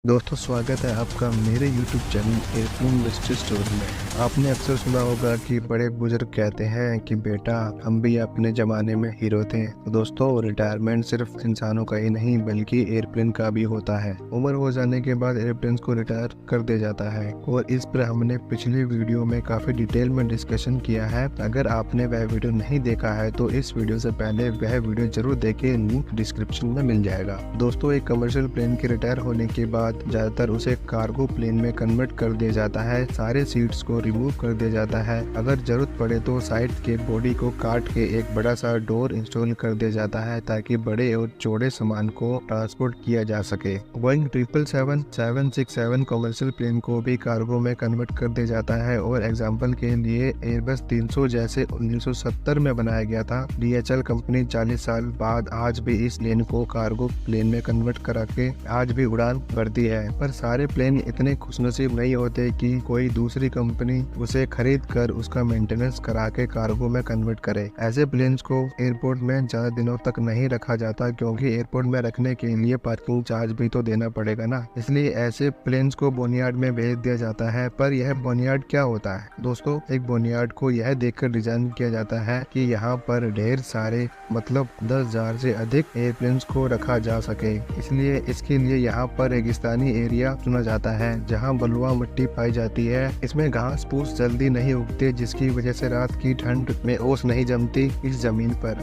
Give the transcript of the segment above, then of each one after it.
दोस्तों, स्वागत है आपका मेरे YouTube channel airplane mystery story में। आपने अक्सर सुना होगा कि बड़े बुजुर्ग कहते हैं कि बेटा, हम भी अपने ज़माने में हीरो थे। तो दोस्तों, रिटायरमेंट सिर्फ इंसानों का ही नहीं बल्कि एयरप्लेन का भी होता है। उम्र हो जाने के बाद एयरप्लेन को रिटायर कर दिया जाता है और इस पर हमने पिछली वीडियो में काफ़ी डिटेल में डिस्कशन किया है। अगर आपने वह वीडियो नहीं देखा है तो इस वीडियो से पहले वह वीडियो जरूर देखें, लिंक डिस्क्रिप्शन में मिल जाएगा। दोस्तों, एक कमर्शियल प्लेन के रिटायर होने के बाद ज्यादातर उसे कार्गो प्लेन में कन्वर्ट कर दिया जाता है। सारे सीट्स को रिमूव कर दिया जाता है। अगर जरूरत पड़े तो साइड के बॉडी को काट के एक बड़ा सा डोर इंस्टॉल कर दिया जाता है ताकि बड़े और चौड़े सामान को ट्रांसपोर्ट किया जा सके। बोइंग 777 767 कमर्शियल प्लेन को भी कार्गो में कन्वर्ट कर दिया जाता है और एग्जाम्पल के लिए एयरबस 300 जैसे 1970 में बनाया गया था। DHL कंपनी 40 साल बाद आज भी इस प्लेन को कार्गो प्लेन में कन्वर्ट करा के आज भी उड़ान भरती है। पर सारे प्लेन इतने खुशनसीब नहीं होते कि कोई दूसरी कंपनी उसे खरीद कर उसका मेंटेनेंस करा के कार्गो में कन्वर्ट करे। ऐसे प्लेन्स को एयरपोर्ट में ज्यादा दिनों तक नहीं रखा जाता क्योंकि एयरपोर्ट में रखने के लिए पार्किंग चार्ज भी तो देना पड़ेगा ना। इसलिए ऐसे प्लेन्स को बोनियार्ड में भेज दिया जाता है। पर यह बोनियार्ड क्या होता है? दोस्तों, एक बोनियार्ड को यह देखकर डिजाइन किया जाता है कि यहाँ पर ढेर सारे 10,000 से अधिक एयरप्लेन्स को रखा जा सके। इसलिए इसके लिए यहाँ पर रेगिस्तानी एरिया चुना जाता है जहाँ बलुआ मिट्टी पाई जाती है। इसमें घास फूस जल्दी नहीं उगते जिसकी वजह से रात की ठंड में ओस नहीं जमती। इस जमीन पर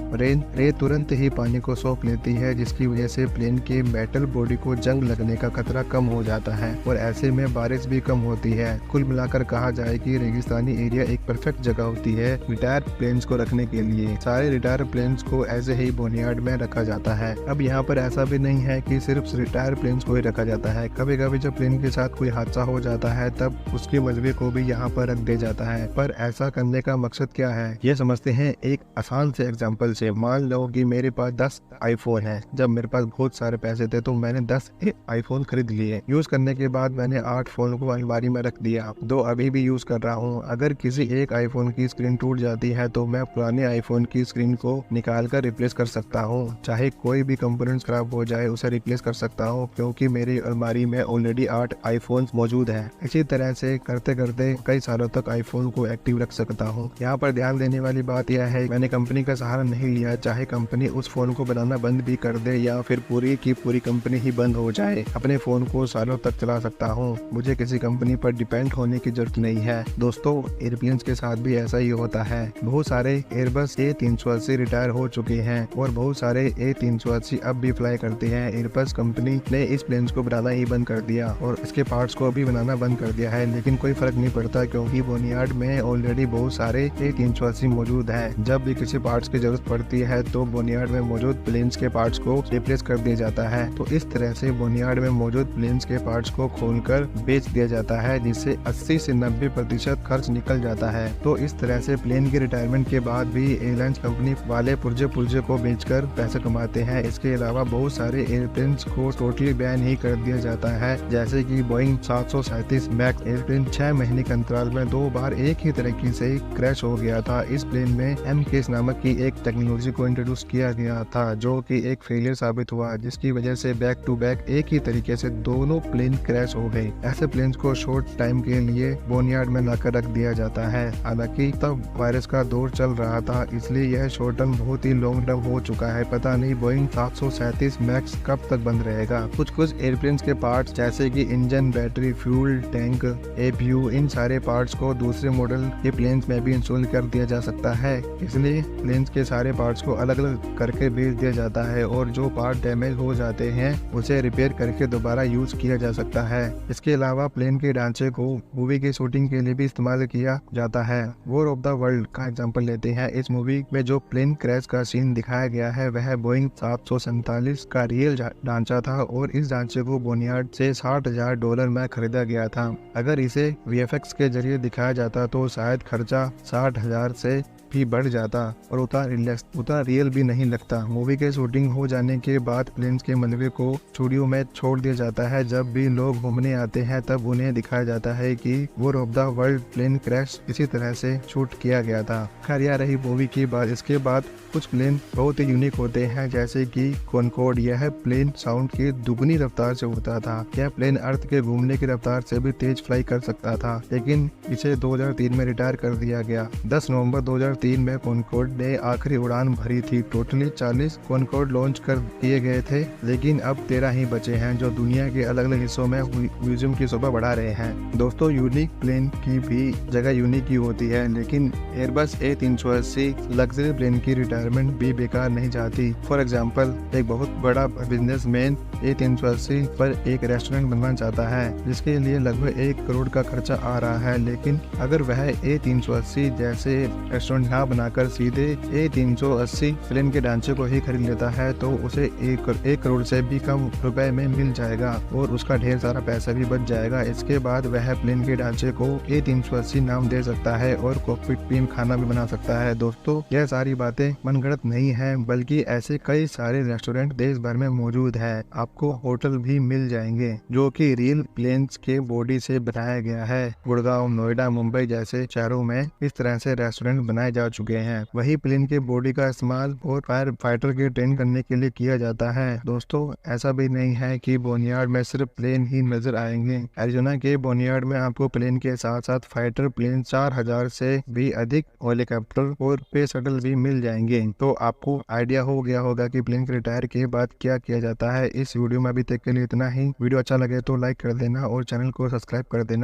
रेत तुरंत ही पानी को सोख लेती है जिसकी वजह से प्लेन के मेटल बॉडी को जंग लगने का खतरा कम हो जाता है और ऐसे में बारिश भी कम होती है। कुल मिलाकर कहा जाए कि रेगिस्तानी एरिया एक परफेक्ट जगह होती है रिटायर प्लेन्स को रखने के लिए। सारे रिटायर प्लेन्स को ऐसे ही बोनियार्ड में रखा जाता है। अब यहाँ पर ऐसा भी नहीं है कि सिर्फ रिटायर प्लेन्स को ही रखा जाता है। कभी कभी जब प्लेन के साथ कोई हादसा हो जाता है तब उसके मलबे को भी यहाँ पर रख दिया जाता है। पर ऐसा करने का मकसद क्या है, ये समझते हैं एक आसान से एग्जांपल से। मान लो कि मेरे पास 10 आईफोन है। जब मेरे पास बहुत सारे पैसे थे तो मैंने 10 आईफोन खरीद लिए। यूज करने के बाद मैंने 8 फोन को अलमारी में रख दिया, 2 अभी भी यूज कर रहा हूँ। अगर किसी एक आईफोन की स्क्रीन टूट जाती है तो मैं पुराने आईफोन की स्क्रीन को निकाल कर रिप्लेस कर सकता हूँ। चाहे कोई भी कंपोनेंट खराब हो जाए उसे रिप्लेस कर सकता हूँ क्योंकि मेरी अलमारी में ऑलरेडी 8 आईफोन मौजूद है। इसी तरह से करते करते कई सालों तक आईफोन को एक्टिव रख सकता हूँ। यहाँ पर ध्यान देने वाली बात यह है मैंने कंपनी का सहारा नहीं लिया। चाहे कंपनी उस फोन को बनाना बंद भी कर दे या फिर पूरी की पूरी कंपनी ही बंद हो जाए, अपने फोन को सालों तक चला सकता हूँ। मुझे किसी कंपनी पर डिपेंड होने की जरूरत नहीं है। दोस्तों, एयरप्लेन्स के साथ भी ऐसा ही होता है। बहुत सारे एयरबस A380 रिटायर हो चुके हैं और बहुत सारे A380 अब भी फ्लाई करते हैं। एयरबस कंपनी ने इस प्लेन्स को बनाना ही बंद कर दिया और इसके पार्ट्स को भी बनाना बंद कर दिया है, लेकिन कोई फर्क नहीं पड़ता क्योंकि बोनियार्ड में ऑलरेडी बहुत सारे A380 मौजूद हैं। जब भी किसी पार्ट्स की जरूरत पड़ती है तो बोनियार्ड में मौजूद प्लेन्स के पार्ट्स को रिप्लेस कर दिया जाता है। तो इस तरह से बोनियार्ड में मौजूद प्लेन्स के पार्ट्स को खोलकर बेच दिया जाता है जिससे 80 से 90% खर्च निकल जाता है। तो इस तरह से प्लेन के रिटायरमेंट के बाद भी एयरलाइंस कंपनी वाले पुर्जे को बेचकर पैसे कमाते हैं। इसके अलावा बहुत सारे एयरप्लेन्स को टोटली बैन ही कर दिया जाता है, जैसे कि बोइंग 737 मैक्स एयरप्लेन 6 महीने के अंतराल में 2 बार एक ही तरीके से क्रैश हो गया था। इस प्लेन में MCAS नामक की एक टेक्नोलॉजी को इंट्रोड्यूस किया गया था जो कि एक फेलियर साबित हुआ, जिसकी वजह से बैक टू बैक एक ही तरीके से दोनों प्लेन क्रैश हो गए। ऐसे प्लेन्स को शॉर्ट टाइम के लिए बोनियार्ड में लाकर रख दिया जाता है। हालांकि तब वायरस का दौर चल रहा था इसलिए यह शॉर्ट टर्म बहुत ही लॉन्ग टर्म हो चुका है। पता नहीं बोइंग 737 मैक्स कब तक बंद रहेगा। कुछ एयरप्लेन्स के पार्ट्स जैसे कि engine, battery, fuel tank, APU, इन सारे पार्ट्स को दूसरे मॉडल के प्लेन्स में भी इंस्टॉल कर दिया जा सकता है। इसलिए प्लेन्स के सारे पार्ट्स को अलग अलग करके बेच दिया जाता है और जो पार्ट डैमेज हो जाते हैं उसे रिपेयर करके दोबारा यूज किया जा सकता है। इसके अलावा प्लेन के ढांचे को मूवी की शूटिंग के लिए भी इस्तेमाल किया जाता है। वॉर ऑफ द वर्ल्ड का एग्जाम्पल लेते हैं। इस मूवी में जो प्लेन क्रैश का सीन दिखाया गया है वह बोइंग 747 का रियल ढांचा था और इस ढांचे को बोनियार्ड से $60,000 में खरीदा गया था। अगर इसे VFX के जरिए दिखाया जाता तो शायद खर्चा 60,000 से भी बढ़ जाता और उतना रियल भी नहीं लगता। मूवी के शूटिंग हो जाने के बाद प्लेन्स के मलबे को स्टूडियो में छोड़ दिया जाता है। जब भी लोग घूमने आते हैं तब उन्हें दिखाया जाता है कि वो of the world plane crash इसी तरह से शूट किया गया था। खैर यह रही मूवी की बात। इसके बाद कुछ प्लेन बहुत ही यूनिक होते हैं, जैसे कि कॉनकॉर्ड। यह प्लेन साउंड की दुगनी रफ्तार से उड़ता था। यह प्लेन अर्थ के घूमने की रफ्तार से भी तेज फ्लाई कर सकता था, लेकिन इसे 2003 में रिटायर कर दिया गया। 10 नवंबर 2003 में कॉनकॉर्ड ने आखिरी उड़ान भरी थी। टोटली 40 कॉनकॉर्ड लॉन्च कर दिए गए थे, लेकिन अब 13 ही बचे हैं, जो दुनिया के अलग अलग हिस्सों में म्यूजियम की शोभा बढ़ा रहे हैं। दोस्तों, यूनिक प्लेन की भी जगह यूनिक ही होती है, लेकिन एयरबस A380 लग्जरी प्लेन की रिटायरमेंट भी बेकार नहीं जाती। फॉर एग्जाम्पल, एक बहुत बड़ा बिजनेसमैन A380 पर एक रेस्टोरेंट बनवाना चाहता है, जिसके लिए लगभग 1 करोड़ का खर्चा आ रहा है। लेकिन अगर वह A380 जैसे रेस्टोरेंट ना बनाकर सीधे A380 प्लेन के ढांचे को ही खरीद लेता है, तो उसे 1 करोड़ से भी कम रुपए में मिल जाएगा और उसका ढेर सारा पैसा भी बच जाएगा। इसके बाद वह प्लेन के ढांचे को A380 नाम दे सकता है और कॉकपिट भी खाना भी बना सकता है। दोस्तों, यह सारी बातें मनगढ़ंत नहीं है, बल्कि ऐसे कई सारे रेस्टोरेंट देश भर में मौजूद है। आपको होटल भी मिल जाएंगे जो कि रियल प्लेन्स के बॉडी से बनाया गया है। गुड़गांव, नोएडा, मुंबई जैसे शहरों में इस तरह से रेस्टोरेंट बनाए जा चुके हैं। वही प्लेन के बॉडी का इस्तेमाल और फायर फाइटर के ट्रेन करने के लिए किया जाता है। दोस्तों, ऐसा भी नहीं है कि बोनियार्ड में सिर्फ प्लेन ही नजर आएंगे। एरिजोना के बोनियार्ड में आपको प्लेन के साथ साथ फाइटर प्लेन 4000 से भी अधिक हेलीकॉप्टर और स्पेस शटल भी मिल जाएंगे। तो आपको आइडिया हो गया होगा कि प्लेन के रिटायर के बाद क्या किया जाता है। इस वीडियो में अभी तक के लिए इतना ही। वीडियो अच्छा लगे तो लाइक कर देना और चैनल को सब्सक्राइब कर देना।